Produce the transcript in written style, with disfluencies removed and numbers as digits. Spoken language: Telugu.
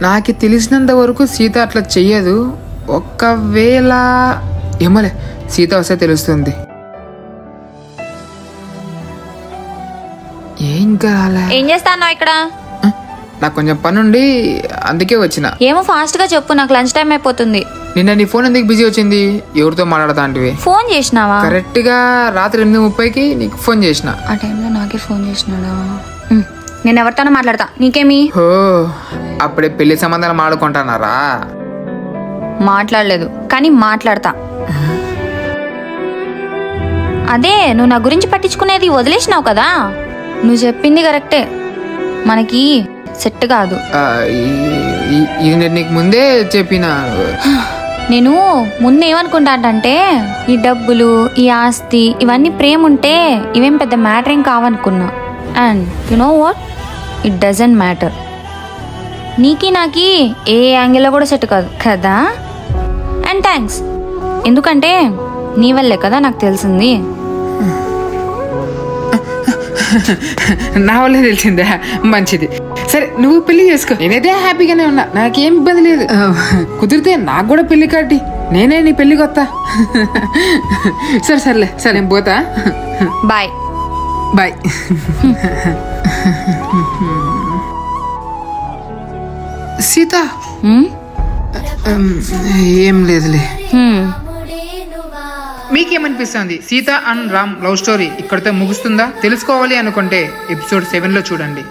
నాకు తెలిసినంత వరకు సీత అట్లా చెయ్యదు. ఒకవేళ ఏమోలే, సీత వస్తే తెలుస్తుంది. ఏం కాలే. ఏం చేస్తాను ఇక్కడ? నాకు కొంచెం పనుండి అందుకే వచ్చిన. ఏమో ఫాస్ట్ గా చెప్పు, నాకు లంచ్ టైం అయిపోతుంది. నిన్న నీ ఫోన్ ఎందుకు బిజీ వచ్చింది? ఎవరితో మాట్లాడతా అంటే ఫోన్ చేసినావా? కరెక్ట్ గా రాత్రి 8:30కి నీకు ఫోన్ చేసిన. ఆ టైంలో నాకే ఫోన్ చేసినాడా? నేను ఎవరితోనో మాట్లాడతా, నీకేమి? ఓ, అప్పుడే పెళ్లి సంబంధాలు మాడుకుంటున్నారా? మాట్లాడలేదు కానీ మాట్లాడతా. అదే నువ్వు నా గురించి పట్టించుకునేది వదిలేసినావు కదా. నువ్వు చెప్పింది కరెక్టే, మనకి సెట్ కాదు. ఇది నేను నీకు ముందే చెప్పిన. నేను ముందు ఏమనుకుంటా అంటే ఈ డబ్బులు, ఈ ఆస్తి, ఇవన్నీ ప్రేమ ఉంటే ఇవేం పెద్ద మ్యాటర్ ఏం కావనుకున్నా. And you know what, it doesn't matter. నీకి నాకి ఏ యాంగిల్లో కూడా సెట్ కాదు కదా. అండ్ థ్యాంక్స్, ఎందుకంటే నీ వల్లే కదా నాకు తెలిసింది. నా వల్లే తెలిసిందా? మంచిది. సరే నువ్వు పెళ్లి చేసుకో, నేనైతే హ్యాపీగానే ఉన్నా, నాకేం ఇబ్బంది లేదు. కుదిరితే నాకు కూడా పెళ్లి కాటి, నేనే నీ పెళ్లికి వస్తా. సరేలే, సరే నేను పోతా. Bye bye. సీత ఏం లేదులే. మీకేమనిపిస్తుంది? Sita and Ram love story ఇక్కడితో ముగుస్తుందా? తెలుసుకోవాలి అనుకుంటే ఎపిసోడ్ 7లో చూడండి.